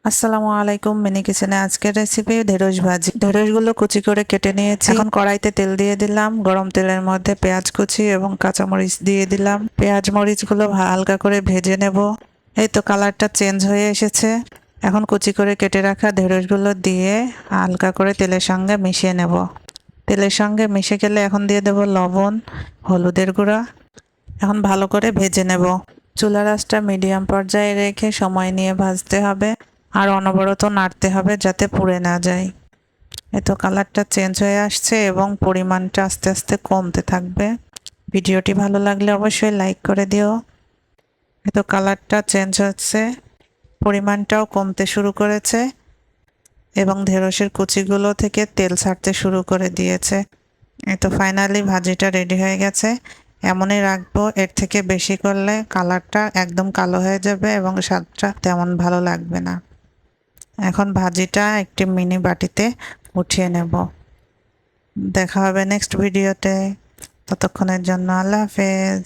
আসসালামু আলাইকুম। মিনি কিচেনে আজকের রেসিপি ঢেঁড়স ভাজি। ঢেঁড়সগুলো কুচি করে কেটে নিয়েছি। এখন কড়াইতে তেল দিয়ে দিলাম। গরম তেলের মধ্যে পেঁয়াজ কুচি এবং কাঁচামরিচ দিয়ে দিলাম। পেঁয়াজ মরিচগুলো হালকা করে ভেজে নেব। এই তো কালারটা চেঞ্জ হয়ে এসেছে। এখন কুচি করে কেটে রাখা ঢেঁড়সগুলো দিয়ে হালকা করে তেলের সঙ্গে মিশিয়ে নেব। তেলের সঙ্গে মিশে গেলে এখন দিয়ে দেব লবণ, হলুদের গুঁড়া। এখন ভালো করে ভেজে নেব। চুলার আঁচটা মিডিয়াম পর্যায়ে রেখে সময় নিয়ে ভাজতে হবে আর অনবরত নাড়তে হবে যাতে পুড়ে না যায়। এতো কালারটা চেঞ্জ হয়ে আসছে এবং পরিমাণটা আস্তে আস্তে কমতে থাকবে। ভিডিওটি ভালো লাগলে অবশ্যই লাইক করে দিও। এতো কালারটা চেঞ্জ হচ্ছে, পরিমাণটাও কমতে শুরু করেছে এবং ঢেঁড়সের কুচিগুলো থেকে তেল ছাড়তে শুরু করে দিয়েছে। তো ফাইনালি ভাজিটা রেডি হয়ে গেছে। এমনই রাখবো, এর থেকে বেশি করলে কালারটা একদম কালো হয়ে যাবে এবং স্বাদটা তেমন ভালো লাগবে না। এখন ভাজিটা একটি মিনি বাটিতে উঠিয়ে নেব। দেখা হবে নেক্সট ভিডিওতে। ততক্ষণের জন্য আল্লাহ হাফেজ।